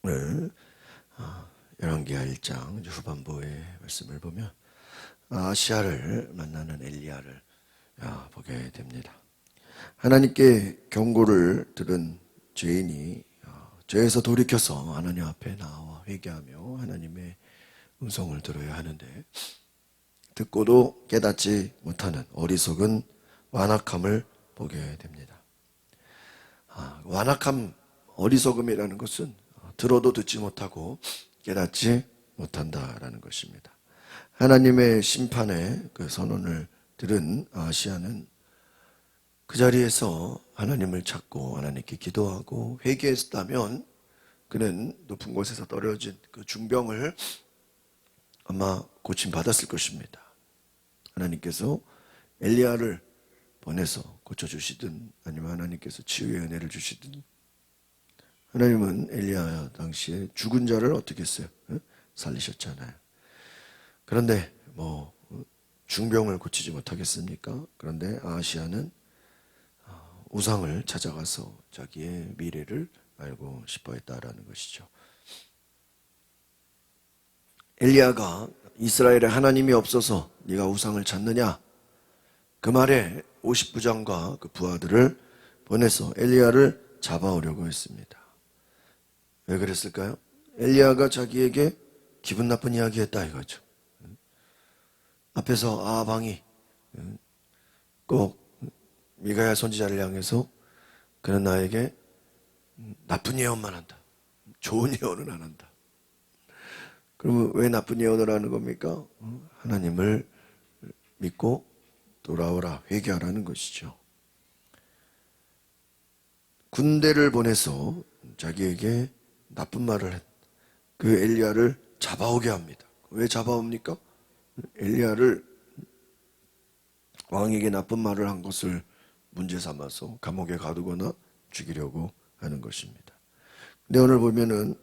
오늘 열왕기하 1장 후반부의 말씀을 보면 아시아를 만나는 엘리야를 보게 됩니다. 하나님께 경고를 들은 죄인이 죄에서 돌이켜서 하나님 앞에 나와 회개하며 하나님의 음성을 들어야 하는데 듣고도 깨닫지 못하는 어리석은 완악함을 보게 됩니다. 완악함, 어리석음이라는 것은 들어도 듣지 못하고 깨닫지 못한다라는 것입니다. 하나님의 심판의 그 선언을 들은 아시아는 그 자리에서 하나님을 찾고 하나님께 기도하고 회개했다면 그는 높은 곳에서 떨어진 그 중병을 아마 고침받았을 것입니다. 하나님께서 엘리야를 보내서 고쳐주시든 아니면 하나님께서 치유의 은혜를 주시든 하나님은 엘리야 당시에 죽은 자를 어떻게 했어요? 살리셨잖아요. 그런데 중병을 고치지 못하겠습니까? 그런데 아시아는 우상을 찾아가서 자기의 미래를 알고 싶어 했다라는 것이죠. 엘리야가 이스라엘에 하나님이 없어서 네가 우상을 찾느냐? 그 말에 50부장과 그 부하들을 보내서 엘리야를 잡아오려고 했습니다. 왜 그랬을까요? 엘리야가 자기에게 기분 나쁜 이야기 했다 이거죠. 앞에서 아방이 꼭 미가야 선지자를 향해서 그는 나에게 나쁜 예언만 한다. 좋은 예언은 안 한다. 그러면 왜 나쁜 예언을 하는 겁니까? 하나님을 믿고 돌아오라, 회개하라는 것이죠. 군대를 보내서 자기에게 나쁜 말을 했. 그 엘리야를 잡아오게 합니다. 왜 잡아옵니까? 엘리야를 왕에게 나쁜 말을 한 것을 문제 삼아서 감옥에 가두거나 죽이려고 하는 것입니다. 근데 오늘 보면은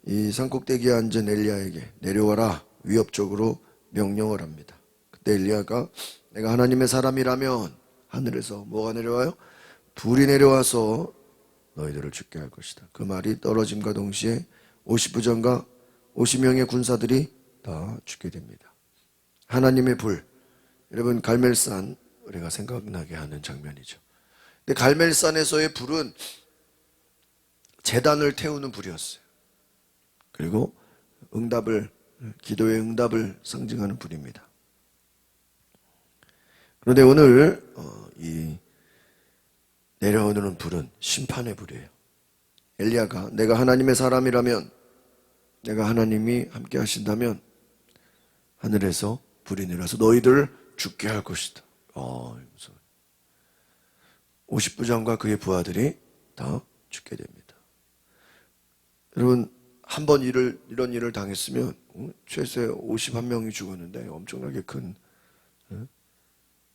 이 산꼭대기에 앉은 엘리야에게 내려와라 위협적으로 명령을 합니다. 그때 엘리야가 내가 하나님의 사람이라면 하늘에서 뭐가 내려와요? 불이 내려와서 너희들을 죽게 할 것이다. 그 말이 떨어짐과 동시에 50부장과 50명의 군사들이 다 죽게 됩니다. 하나님의 불, 여러분 갈멜산 우리가 생각나게 하는 장면이죠. 근데 갈멜산에서의 불은 제단을 태우는 불이었어요. 그리고 기도의 응답을 상징하는 불입니다. 그런데 오늘 이 내려오는 불은 심판의 불이에요. 엘리야가 내가 하나님의 사람이라면, 내가 하나님이 함께 하신다면 하늘에서 불이 내려서 너희들을 죽게 할 것이다. 50부장과 그의 부하들이 다 죽게 됩니다. 여러분 한 번 이런 일을 당했으면 최소에 51명이 죽었는데 엄청나게 큰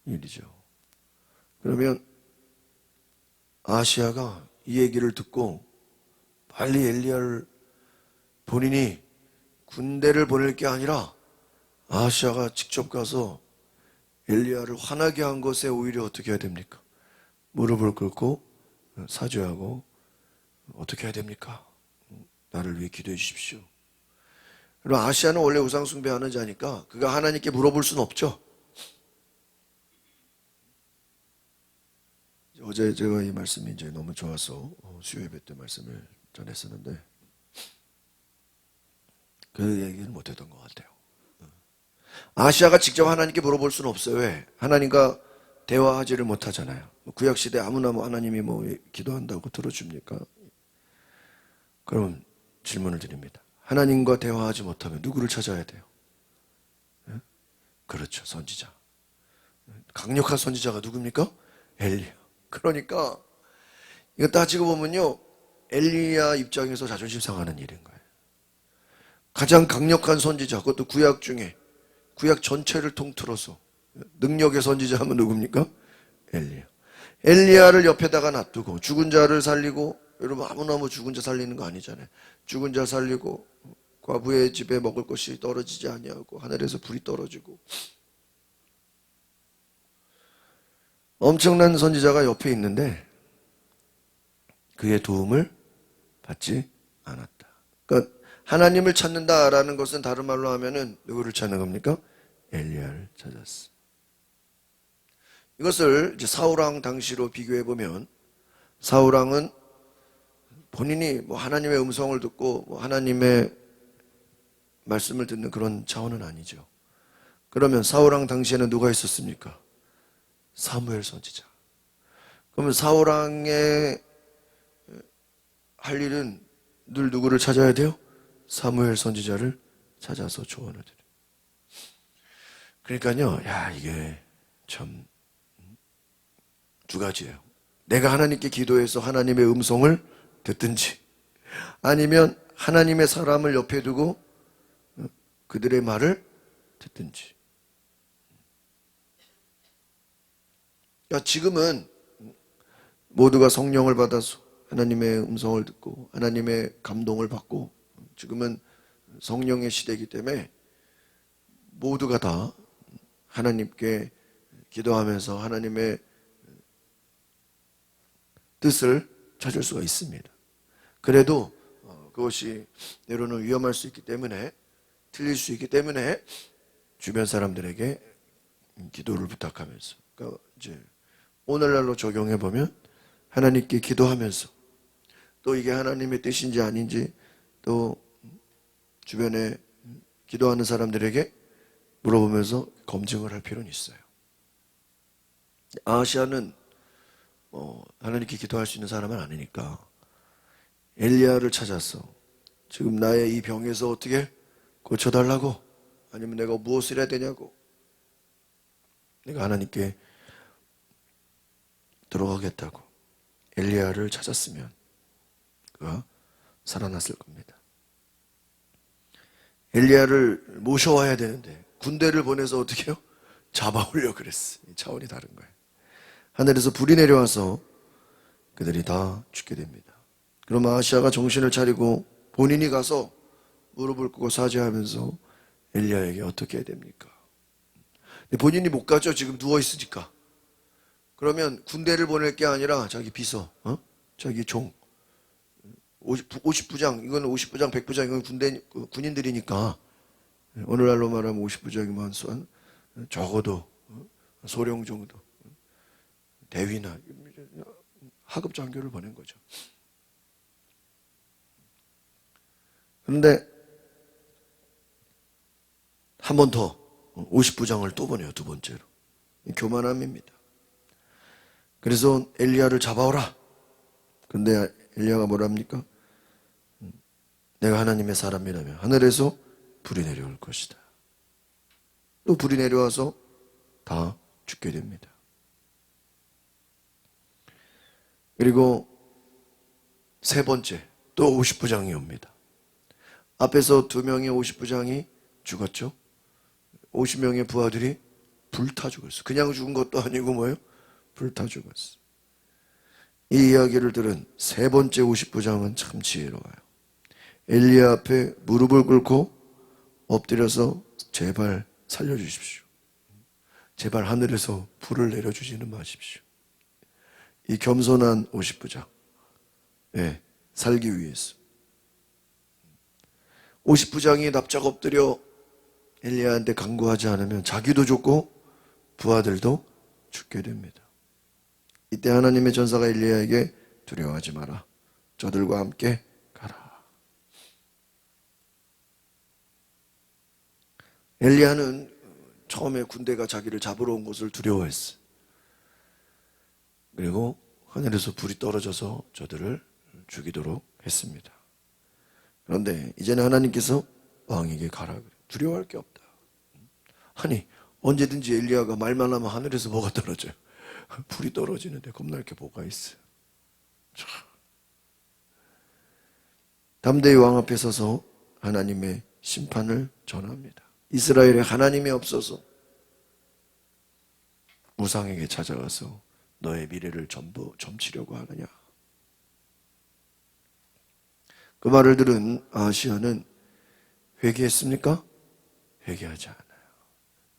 일이죠. 그러면 아시아가 이 얘기를 듣고 빨리 엘리야를 본인이 군대를 보낼 게 아니라 아시아가 직접 가서 엘리야를 화나게 한 것에 오히려 어떻게 해야 됩니까? 무릎을 꿇고 사죄하고 어떻게 해야 됩니까? 나를 위해 기도해 주십시오. 그리고 아시아는 원래 우상 숭배하는 자니까 그가 하나님께 물어볼 수는 없죠. 어제 제가 이 말씀이 이제 너무 좋아서 수요 예배 때 말씀을 전했었는데 그 얘기는 못했던 것 같아요. 아시아가 직접 하나님께 물어볼 수는 없어요. 왜? 하나님과 대화하지를 못하잖아요. 구약시대 아무나 하나님이 기도한다고 들어줍니까? 그럼 질문을 드립니다. 하나님과 대화하지 못하면 누구를 찾아야 돼요? 그렇죠. 선지자. 강력한 선지자가 누굽니까? 엘리야. 그러니까 이거 따지고 보면요, 엘리야 입장에서 자존심 상하는 일인 거예요. 가장 강력한 선지자, 그것도 구약 중에 구약 전체를 통틀어서 능력의 선지자 하면 누굽니까? 엘리야. 엘리야를 옆에다가 놔두고 죽은 자를 살리고, 여러분 아무나 죽은 자 살리는 거 아니잖아요. 죽은 자 살리고 과부의 집에 먹을 것이 떨어지지 아니하고 하늘에서 불이 떨어지고 엄청난 선지자가 옆에 있는데 그의 도움을 받지 않았다. 그러니까 하나님을 찾는다라는 것은 다른 말로 하면은 누구를 찾는 겁니까? 엘리야를 찾았어. 이것을 이제 사울왕 당시로 비교해 보면 사울왕은 본인이 뭐 하나님의 음성을 듣고 뭐 하나님의 말씀을 듣는 그런 차원은 아니죠. 그러면 사울왕 당시에는 누가 있었습니까? 사무엘 선지자. 그러면 사울왕의 할 일은 늘 누구를 찾아야 돼요? 사무엘 선지자를 찾아서 조언을 드려요. 그러니까요, 야, 이게 참 두 가지예요. 내가 하나님께 기도해서 하나님의 음성을 듣든지, 아니면 하나님의 사람을 옆에 두고 그들의 말을 듣든지. 지금은 모두가 성령을 받아서 하나님의 음성을 듣고 하나님의 감동을 받고, 지금은 성령의 시대이기 때문에 모두가 다 하나님께 기도하면서 하나님의 뜻을 찾을 수가 있습니다. 그래도 그것이 때로는 위험할 수 있기 때문에, 틀릴 수 있기 때문에 주변 사람들에게 기도를 부탁하면서, 그러니까 이제 오늘날로 적용해 보면 하나님께 기도하면서 또 이게 하나님의 뜻인지 아닌지 또 주변에 기도하는 사람들에게 물어보면서 검증을 할 필요는 있어요. 아하시아는 하나님께 기도할 수 있는 사람은 아니니까 엘리야를 찾았어. 지금 나의 이 병에서 어떻게 고쳐달라고? 아니면 내가 무엇을 해야 되냐고? 내가 하나님께 들어가겠다고 엘리야를 찾았으면 그가 살아났을 겁니다. 엘리야를 모셔와야 되는데 군대를 보내서 어떻게 해요? 잡아오려고 그랬어. 차원이 다른 거예요. 하늘에서 불이 내려와서 그들이 다 죽게 됩니다. 그럼 아하시아가 정신을 차리고 본인이 가서 무릎을 꿇고 사죄하면서 엘리야에게 어떻게 해야 됩니까? 본인이 못 가죠. 지금 누워있으니까. 그러면 군대를 보낼 게 아니라 자기 비서, 자기 종, 50부장, 이건 50부장, 100부장, 이건 군인들이니까, 오늘날로 말하면 50부장이면 적어도 소령 정도, 대위나 하급 장교를 보낸 거죠. 그런데 한 번 더 50부장을 또 보내요. 두 번째로. 교만함입니다. 그래서 엘리야를 잡아오라. 근데 엘리야가 뭐랍니까? 내가 하나님의 사람이라면 하늘에서 불이 내려올 것이다. 또 불이 내려와서 다 죽게 됩니다. 그리고 세 번째 또 50부장이 옵니다. 앞에서 2명의 50부장이 죽었죠. 50명의 부하들이 불타 죽었어. 그냥 죽은 것도 아니고 뭐예요? 불타 죽었어. 이 이야기를 들은 세 번째 50부장은 참 지혜로워요. 엘리야 앞에 무릎을 꿇고 엎드려서 제발 살려주십시오. 제발 하늘에서 불을 내려주지는 마십시오. 이 겸손한 50부장, 살기 위해서 50부장이 납작 엎드려 엘리야한테 간구하지 않으면 자기도 죽고 부하들도 죽게 됩니다. 이때 하나님의 전사가 엘리야에게 두려워하지 마라. 저들과 함께 가라. 엘리야는 처음에 군대가 자기를 잡으러 온 것을 두려워했어. 그리고 하늘에서 불이 떨어져서 저들을 죽이도록 했습니다. 그런데 이제는 하나님께서 왕에게 가라 그래. 두려워할 게 없다. 아니 언제든지 엘리야가 말만 하면 하늘에서 뭐가 떨어져요? 불이 떨어지는데 겁날 게 뭐가 있어요? 담대히 왕 앞에 서서 하나님의 심판을 전합니다. 이스라엘에 하나님이 없어서 우상에게 찾아가서 너의 미래를 전부 점치려고 하느냐? 그 말을 들은 아하시아는 회개했습니까? 회개하지 않아요.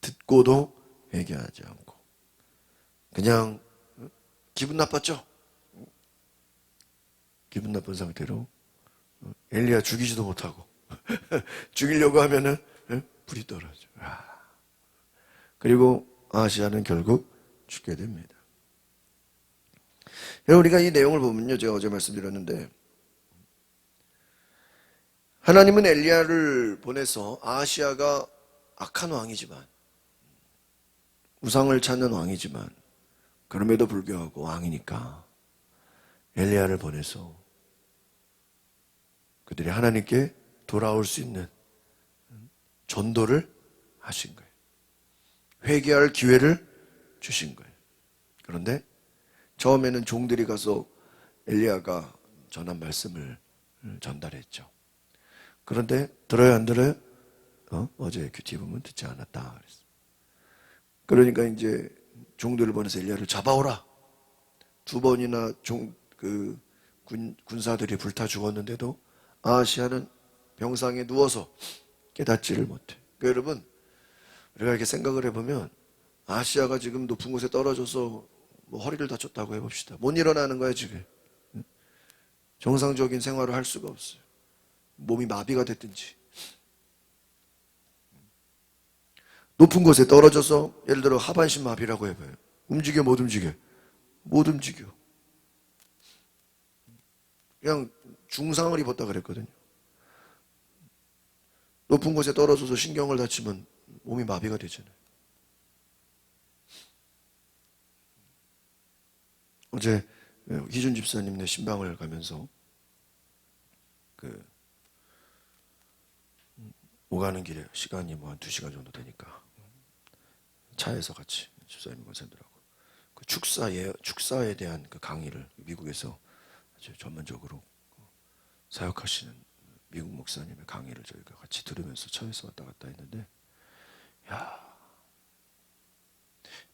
듣고도 회개하지 않고 그냥 기분 나빴죠? 기분 나쁜 상태로 엘리야 죽이지도 못하고 죽이려고 하면은 불이 떨어져. 그리고 아하시아는 결국 죽게 됩니다. 여러분, 우리가 이 내용을 보면요, 제가 어제 말씀드렸는데 하나님은 엘리야를 보내서 아하시아가 악한 왕이지만, 우상을 찾는 왕이지만, 그럼에도 불구하고 왕이니까 엘리야를 보내서 그들이 하나님께 돌아올 수 있는 전도를 하신 거예요. 회개할 기회를 주신 거예요. 그런데 처음에는 종들이 가서 엘리야가 전한 말씀을 전달했죠. 그런데 들어요 안 들어요? 어제 큐티 보면 듣지 않았다 그랬어요. 그러니까 이제 종들을 보내서 엘리야를 잡아오라. 2번이나 군사들이 불타 죽었는데도 아하시아는 병상에 누워서 깨닫지를 못해. 그러니까 여러분, 우리가 이렇게 생각을 해보면 아하시아가 지금 높은 곳에 떨어져서 뭐 허리를 다쳤다고 해봅시다. 못 일어나는 거야 지금. 정상적인 생활을 할 수가 없어요. 몸이 마비가 됐든지. 높은 곳에 떨어져서 예를 들어 하반신 마비라고 해봐요. 움직여 못 움직여? 못 움직여. 그냥 중상을 입었다 그랬거든요. 높은 곳에 떨어져서 신경을 다치면 몸이 마비가 되잖아요. 어제 희준 집사님네 신방을 가면서 오가는 길에 시간이 뭐 한 2시간 정도 되니까 차에서 같이 집사님 권사님들하고 그 축사에 대한 그 강의를 미국에서 아주 전문적으로 사역하시는 미국 목사님의 강의를 저희가 같이 들으면서 차에서 왔다 갔다 했는데,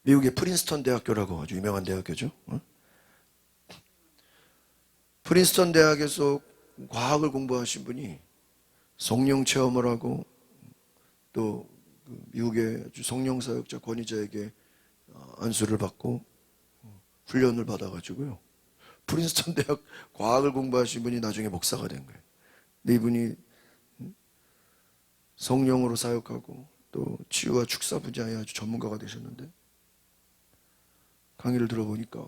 미국의 프린스턴 대학교라고 아주 유명한 대학교죠. 프린스턴 대학에서 과학을 공부하신 분이 성령 체험을 하고 또 미국의 아주 성령 사역자 권위자에게 안수를 받고 훈련을 받아가지고요, 프린스턴 대학 과학을 공부하신 분이 나중에 목사가 된 거예요. 근데 이분이 성령으로 사역하고 또 치유와 축사 분야에 아주 전문가가 되셨는데, 강의를 들어보니까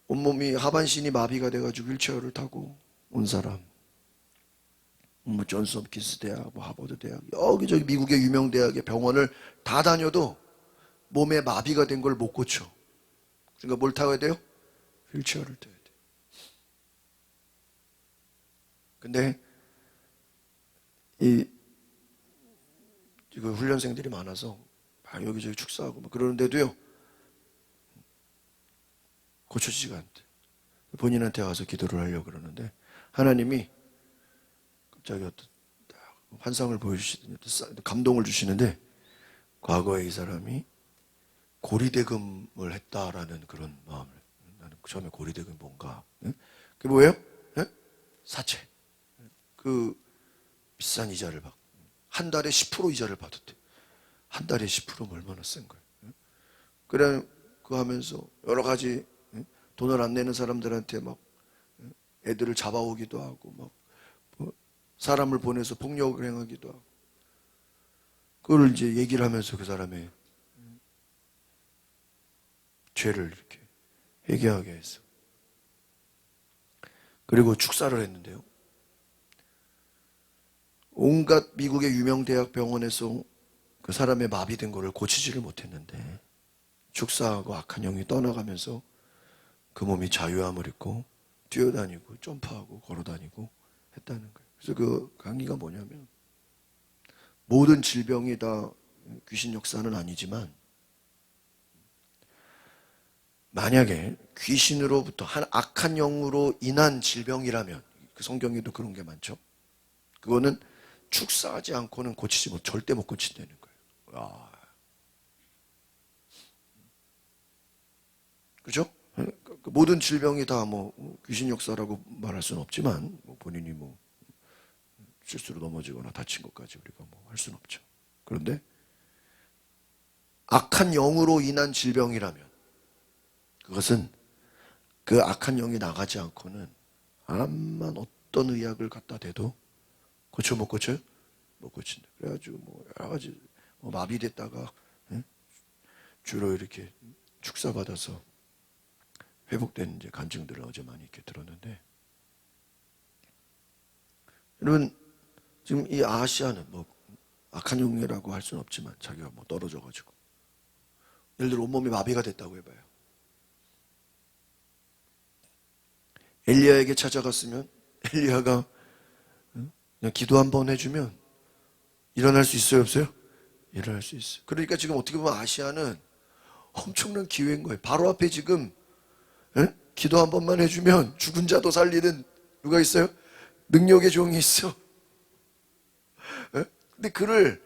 온몸이 하반신이 마비가 돼가지고 휠체어를 타고 온 사람, 뭐 존스 홉킨스 대학, 뭐 하버드 대학, 여기저기 미국의 유명 대학의 병원을 다 다녀도 몸에 마비가 된 걸 못 고쳐. 그러니까 뭘 타야 돼요? 휠체어를 타야 돼. 근데 그 훈련생들이 많아서 여기저기 축사하고 막 그러는데도요, 고쳐지지가 않대. 본인한테 와서 기도를 하려고 그러는데 하나님이 갑자기 어떤 환상을 보여주시는데, 감동을 주시는데, 과거에 이 사람이 고리대금을 했다라는 그런 마음을, 나는 처음에 고리대금이 뭔가, 그게 뭐예요? 사채. 그 비싼 이자를 받고 한 달에 10% 이자를 받았대. 한 달에 10%면 얼마나 센 거예요. 그래, 그거 하면서 여러 가지 돈을 안 내는 사람들한테 막 애들을 잡아오기도 하고 막 사람을 보내서 폭력을 행하기도 하고, 그걸 이제 얘기를 하면서 그 사람의 죄를 이렇게 회개하게 해서, 그리고 축사를 했는데요, 온갖 미국의 유명 대학 병원에서 그 사람의 마비된 거를 고치지를 못했는데 축사하고 악한 영이 떠나가면서 그 몸이 자유함을 입고 뛰어다니고 점프하고 걸어다니고 했다는 거예요. 그래서 그 강의가 뭐냐면, 모든 질병이 다 귀신 역사는 아니지만 만약에 귀신으로부터 한 악한 영으로 인한 질병이라면, 그 성경에도 그런 게 많죠. 그거는 축사하지 않고는 절대 못 고친다는 거예요. 그죠? 모든 질병이 다 뭐 귀신 역사라고 말할 수는 없지만, 본인이 뭐 실수로 넘어지거나 다친 것까지 우리가 뭐 할 수는 없죠. 그런데 악한 영으로 인한 질병이라면 그것은 그 악한 영이 나가지 않고는 암만 어떤 의학을 갖다 대도 고쳐 못 고쳐요? 못 고친다. 그래가지고 뭐 여러 가지 뭐 마비됐다가 주로 이렇게 축사받아서 회복된 이제 간증들을 어제 많이 이렇게 들었는데, 여러분 지금 이 아하시아는 뭐 악한 용이라고 할 수는 없지만 자기가 뭐 떨어져가지고 예를 들어 온몸이 마비가 됐다고 해봐요. 엘리야에게 찾아갔으면 엘리야가 그냥 기도 한번 해주면 일어날 수 있어요, 없어요? 일어날 수 있어요. 그러니까 지금 어떻게 보면 아시아는 엄청난 기회인 거예요. 바로 앞에 지금 기도 한 번만 해주면 죽은 자도 살리는 누가 있어요? 능력의 종이 있어. 근데 그를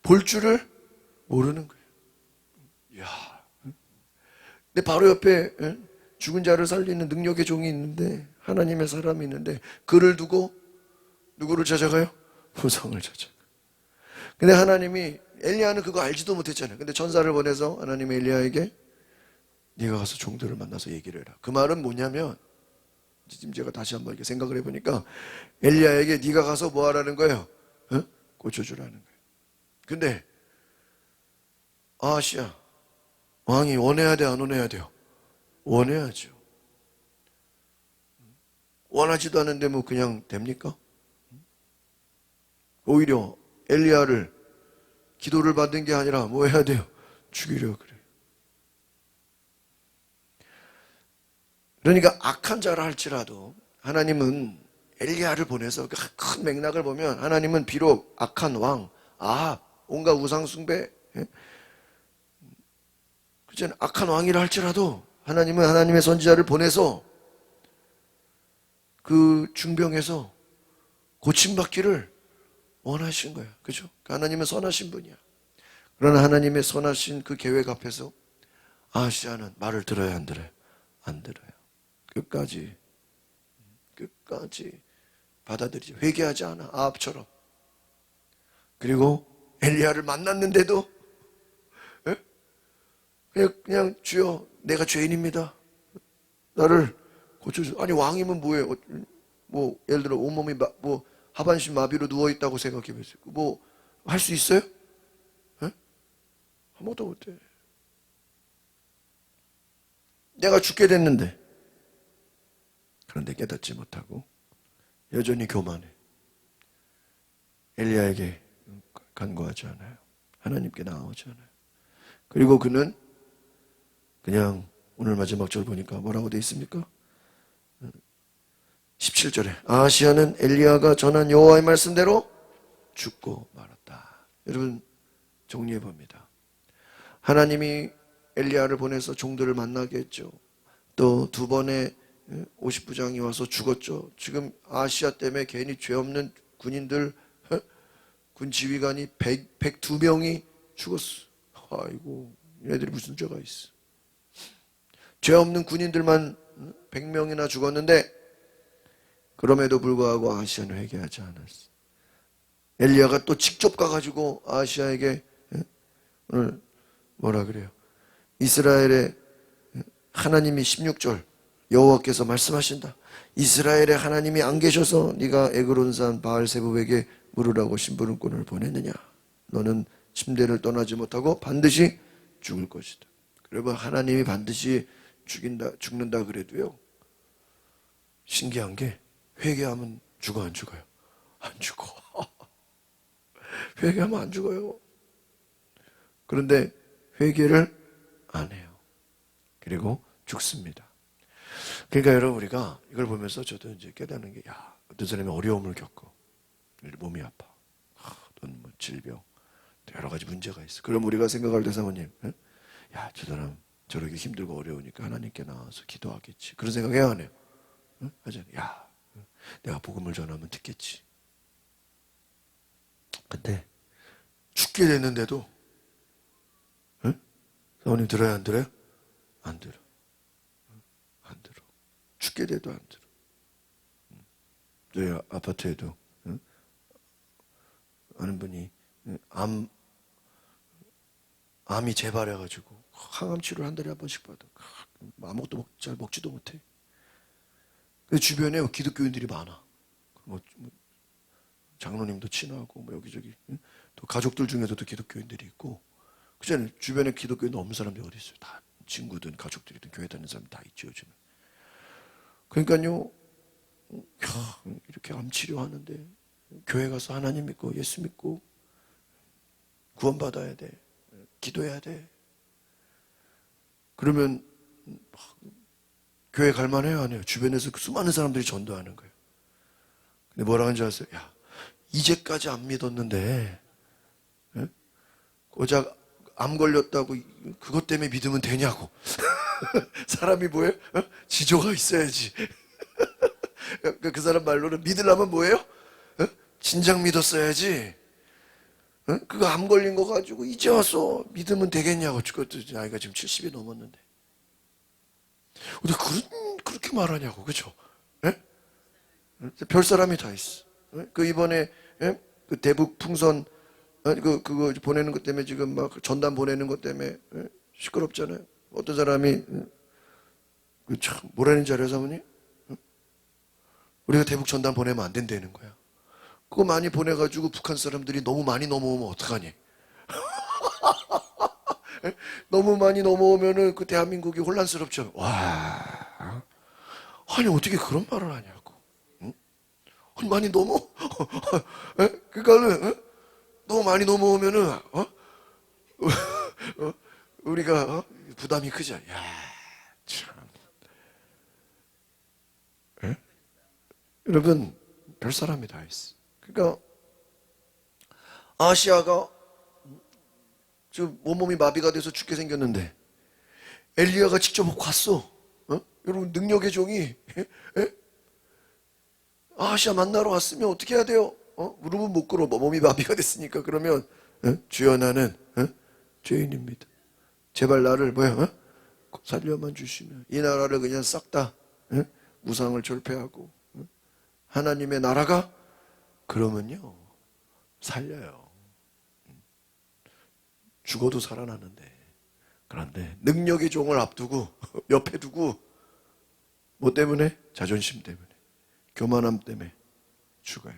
볼 줄을 모르는 거예요. 이야. 근데 바로 옆에 죽은 자를 살리는 능력의 종이 있는데, 하나님의 사람이 있는데, 그를 두고 누구를 찾아가요? 후성을 찾아가요. 근데 하나님이, 엘리야는 그거 알지도 못했잖아요. 근데 천사를 보내서 하나님이 엘리야에게 네가 가서 종들을 만나서 얘기를 해라. 그 말은 뭐냐면, 지금 제가 다시 한번 이렇게 생각을 해보니까 엘리야에게 네가 가서 뭐 하라는 거예요? 고쳐주라는 거예요. 근데 아하시야, 왕이 원해야 돼, 안 원해야 돼요? 원해야죠. 원하지도 않은데 뭐 그냥 됩니까? 오히려 엘리야를 기도를 받은 게 아니라 뭐 해야 돼요? 죽이려 그래요. 그러니까 악한 자라 할지라도 하나님은 엘리야를 보내서 그 큰 맥락을 보면 하나님은 비록 악한 왕, 온갖 우상 숭배, 그렇잖아요. 악한 왕이라 할지라도 하나님은 하나님의 선지자를 보내서 그 중병에서 고침받기를 원하신 거예요. 그죠? 하나님은 선하신 분이야. 그러나 하나님의 선하신 그 계획 앞에서 아하시아는 말을 들어야 안 들어요? 안 들어요. 끝까지 받아들이죠. 회개하지 않아. 아합처럼. 그리고 엘리야를 만났는데도 그냥 주여 내가 죄인입니다. 나를 고쳐주세요. 아니 왕이면 뭐예요? 뭐 예를 들어 온몸이 뭐 하반신 마비로 누워있다고 생각해 보세요. 뭐 할 수 있어요? 아무것도 못해. 내가 죽게 됐는데. 그런데 깨닫지 못하고 여전히 교만해. 엘리야에게 간구하지 않아요. 하나님께 나아오지 않아요. 그리고 그는 그냥 오늘 마지막 절 보니까 뭐라고 돼 있습니까? 17절에 아하시아는 엘리야가 전한 여호와의 말씀대로 죽고 말았다. 여러분 정리해 봅니다. 하나님이 엘리야를 보내서 종들을 만나게 했죠. 또 두 번의 50부장이 와서 죽었죠. 지금 아시아 때문에 괜히 죄 없는 군인들, 군 지휘관이 102명이 죽었어. 아이고, 얘들이 무슨 죄가 있어. 죄 없는 군인들만 100명이나 죽었는데 그럼에도 불구하고 아하시아는 회개하지 않았어. 엘리야가 또 직접 가가지고 아하시아에게 오늘 뭐라 그래요? 이스라엘의 하나님이 16절 여호와께서 말씀하신다. 이스라엘의 하나님이 안 계셔서 네가 에그론산 바알세붑에게 물으라고 심부름꾼을 보냈느냐. 너는 침대를 떠나지 못하고 반드시 죽을 것이다. 그러면 하나님이 반드시 죽는다 그래도요. 신기한 게 회개하면 죽어 안 죽어요? 안 죽어. 회개하면 안 죽어요. 그런데 회개를 안 해요. 그리고 죽습니다. 그러니까 여러분 우리가 이걸 보면서 저도 이제 깨닫는 게 어떤 사람이 어려움을 겪어. 몸이 아파. 또는 뭐 질병. 여러 가지 문제가 있어. 그럼 우리가 생각할 때 사모님, 저 사람 저렇게 힘들고 어려우니까 하나님께 나와서 기도하겠지. 그런 생각 해야 하네요. 하잖아요. 내가 복음을 전하면 듣겠지. 근데 죽게 됐는데도 사모님 들어요 안 들어요? 안 들어. 안 들어. 죽게 돼도 안 들어. 저희 아파트에도 아는 분이 암이 재발해가지고 항암 치료를 한 달에 한 번씩 받아. 아무것도 잘 먹지도 못해. 근데 주변에 기독교인들이 많아. 뭐 장로님도 친하고 뭐 여기저기, 응? 또 가족들 중에서도 기독교인들이 있고. 그잖아요. 주변에 기독교인 없는 사람들이 어디 있어요? 다 친구든 가족들이든 교회 다니는 사람 다 있죠, 요즘에. 그러니까요, 이렇게 암 치료하는데 교회 가서 하나님 믿고 예수 믿고 구원받아야 돼. 기도해야 돼. 그러면 교회 갈만해요, 안 해요? 주변에서 수많은 사람들이 전도하는 거예요. 근데 뭐라 하는지 아세요? 야, 이제까지 안 믿었는데, 예? 고작 암 걸렸다고 그것 때문에 믿으면 되냐고. 사람이 뭐예요? 지조가 있어야지. 그 사람 말로는 믿으려면 뭐예요? 진작 믿었어야지. 그거 암 걸린 거 가지고 이제 와서 믿으면 되겠냐고. 그것도 나이가 지금 70이 넘었는데. 근데 그렇게 말하냐고, 그죠? 예? 별 사람이 다 있어. 그 이번에 그 대북 풍선 그거 보내는 것 때문에 지금 막 전단 보내는 것 때문에 시끄럽잖아요. 어떤 사람이 참 뭐라는 줄 알아요, 사모님? 우리가 대북 전단 보내면 안 된다는 거야. 그거 많이 보내가지고 북한 사람들이 너무 많이 넘어오면 어떡하니? 너무 많이 넘어오면은 그 대한민국이 혼란스럽죠. 와, 아니 어떻게 그런 말을 하냐고. 응? 아니, 많이 넘어? 그러니까는 너무 많이 넘어오면은 우리가 부담이 크죠. 야, 참. 예? 여러분 별 사람이 다 있어. 그러니까 아시아가 지금 온몸이 마비가 돼서 죽게 생겼는데 엘리야가 직접 갔어. 여러분 능력의 종이 아시아 만나러 왔으면 어떻게 해야 돼요? 무릎은 못 꿇어. 몸이 마비가 됐으니까. 그러면 주여 나는 죄인입니다. 제발 나를 뭐야? 살려만 주시면 이 나라를 그냥 싹 다 우상을 절폐하고 하나님의 나라가 그러면요 살려요. 죽어도 살아나는데. 그런데 능력의 종을 앞두고 옆에 두고 뭐 때문에? 자존심 때문에, 교만함 때문에 죽어요.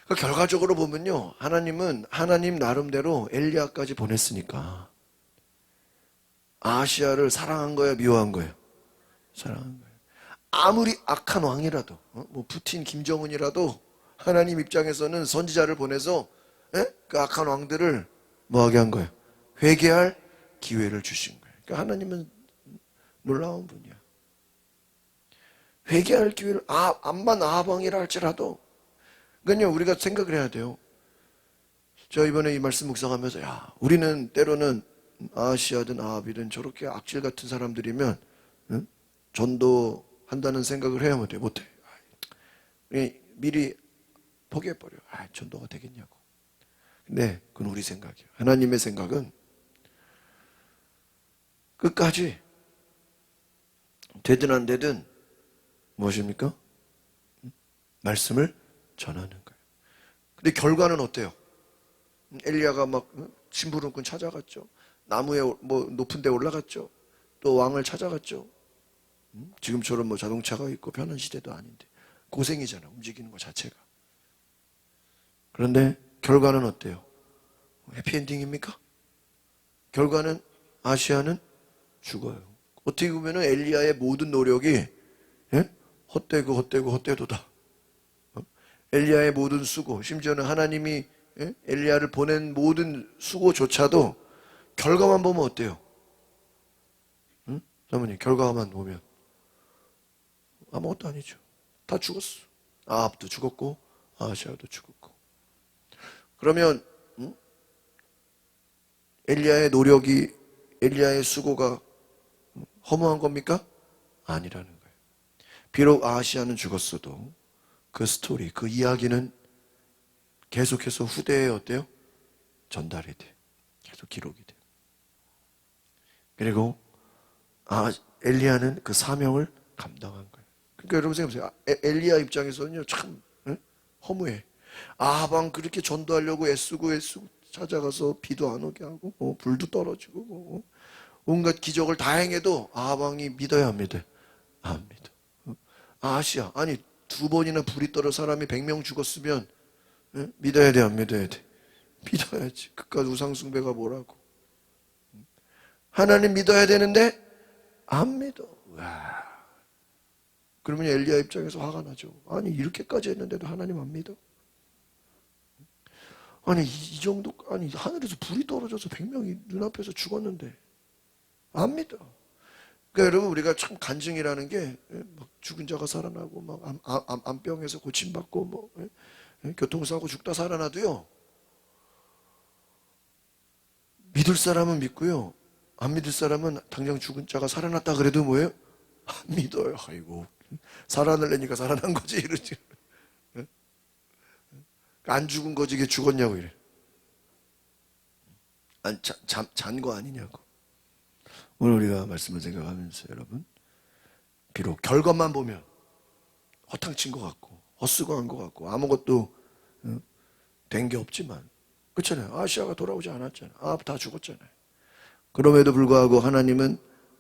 그러니까 결과적으로 보면요, 하나님은 하나님 나름대로 엘리야까지 보냈으니까 아시아를 사랑한 거예요, 미워한 거예요? 사랑한 거예요. 아무리 악한 왕이라도, 뭐 푸틴, 김정은이라도 하나님 입장에서는 선지자를 보내서 그 악한 왕들을 뭐하게 한 거예요? 회개할 기회를 주신 거예요. 그러니까 하나님은 놀라운 분이야. 회개할 기회를 암만 아합 왕이라 할지라도, 그러니까 우리가 생각을 해야 돼요. 저 이번에 이 말씀 묵상하면서 야, 우리는 때로는 아시아든 아합이든 저렇게 악질 같은 사람들이면 전도한다는 생각을 해야 못해. 못해. 미리 포기해버려. 전도가 되겠냐고. 근데 그건 우리 생각이에요. 하나님의 생각은 끝까지 되든 안 되든 무엇입니까? 말씀을 전하는 거예요. 근데 결과는 어때요? 엘리야가 막 심부름꾼 찾아갔죠. 나무에 뭐 높은 데 올라갔죠. 또 왕을 찾아갔죠. 지금처럼 뭐 자동차가 있고 편한 시대도 아닌데 고생이잖아, 움직이는 것 자체가. 그런데 결과는 어때요? 해피엔딩입니까? 결과는 아시아는 죽어요. 어떻게 보면 엘리야의 모든 노력이 헛되도다. 엘리야의 모든 수고, 심지어는 하나님이 엘리야를 보낸 모든 수고조차도 결과만 보면 어때요? 사모님, 결과만 보면 아무것도 아니죠. 다 죽었어. 아합도 죽었고 아시아도 죽었고. 그러면 엘리야의 노력이, 엘리야의 수고가 허무한 겁니까? 아니라는 거예요. 비록 아시아는 죽었어도 그 스토리, 그 이야기는 계속해서 후대에 어때요? 전달이 돼. 계속 기록이 돼. 그리고 엘리야는 그 사명을 감당한 거예요. 그러니까 여러분 생각해보세요. 엘리야 입장에서는요, 참 허무해. 아합왕 그렇게 전도하려고 애쓰고 찾아가서 비도 안 오게 하고 불도 떨어지고 온갖 기적을 다 행해도 아합왕이 믿어야 합니다. 안 믿어. 아시아, 아니 2번이나 불이 떨어 사람이 100명 죽었으면 믿어야 돼, 안 믿어야 돼? 믿어야지. 그깟 우상숭배가 뭐라고. 하나님 믿어야 되는데 안 믿어. 와. 그러면 엘리야 입장에서 화가 나죠. 아니 이렇게까지 했는데도 하나님 안 믿어? 아니 이 정도, 아니 하늘에서 불이 떨어져서 100명이 눈앞에서 죽었는데 안 믿어. 그러니까 여러분, 우리가 참 간증이라는 게 막 죽은 자가 살아나고 막 암병에서 고침받고 뭐 교통사고 죽다 살아나도요, 믿을 사람은 믿고요, 안 믿을 사람은 당장 죽은 자가 살아났다 그래도 뭐예요? 안 믿어요. 아이고 살아날래니까 살아난 거지 이러지. 안 죽은 거지 이게 죽었냐고 이래. 잔 거 아니냐고. 오늘 우리가 말씀을 생각하면서 여러분, 비록 결과만 보면 허탕친 것 같고 헛수고한 것 같고 아무것도 된 게 없지만, 그렇잖아요. 아시아가 돌아오지 않았잖아요. 다 죽었잖아요. 그럼에도 불구하고 하나님은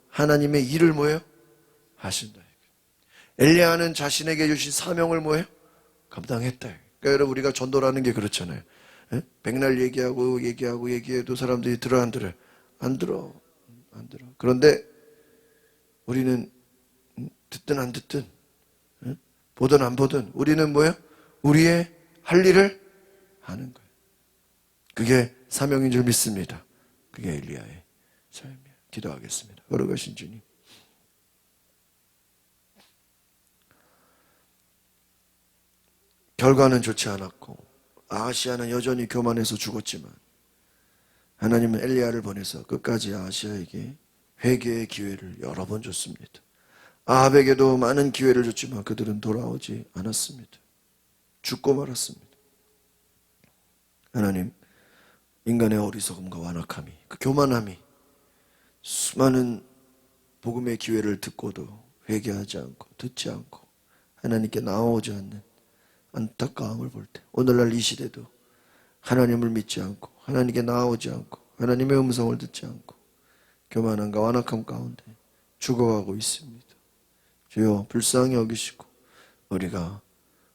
하나님의 일을 뭐예요? 하신다. 엘리야는 자신에게 주신 사명을 뭐예요? 감당했다. 그러니까 여러분, 우리가 전도라는 게 그렇잖아요. 백날 얘기해도 사람들이 들어 안 들어요? 안 들어. 그런데 우리는 듣든 안 듣든 보든 안 보든 우리는 뭐예요? 우리의 할 일을 하는 거예요. 그게 사명인 줄 믿습니다. 그게 엘리야의 삶이에요. 기도하겠습니다. 거룩하신 주님, 결과는 좋지 않았고 아하시아는 여전히 교만해서 죽었지만 하나님은 엘리야를 보내서 끝까지 아하시아에게 회개의 기회를 여러 번 줬습니다. 아합에게도 많은 기회를 줬지만 그들은 돌아오지 않았습니다. 죽고 말았습니다. 하나님, 인간의 어리석음과 완악함이, 그 교만함이 수많은 복음의 기회를 듣고도 회개하지 않고 듣지 않고 하나님께 나아오지 않는 안타까움을 볼 때, 오늘날 이 시대도 하나님을 믿지 않고 하나님께 나아오지 않고 하나님의 음성을 듣지 않고 교만함과 완악함 가운데 죽어가고 있습니다. 주여, 불쌍히 여기시고 우리가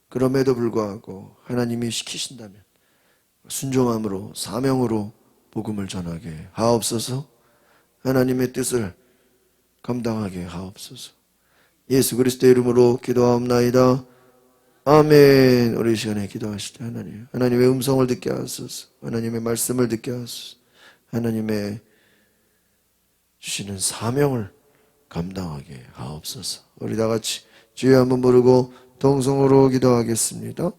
그럼에도 불구하고 하나님이 시키신다면 순종함으로 사명으로 복음을 전하게 하옵소서. 하나님의 뜻을 감당하게 하옵소서. 예수 그리스도의 이름으로 기도하옵나이다. 아멘. 우리 시간에 기도하실 때 하나님의 음성을 듣게 하소서. 하나님의 말씀을 듣게 하소서. 하나님의 주시는 사명을 감당하게 하옵소서. 우리 다 같이 주여 한번 부르고 동성으로 기도하겠습니다.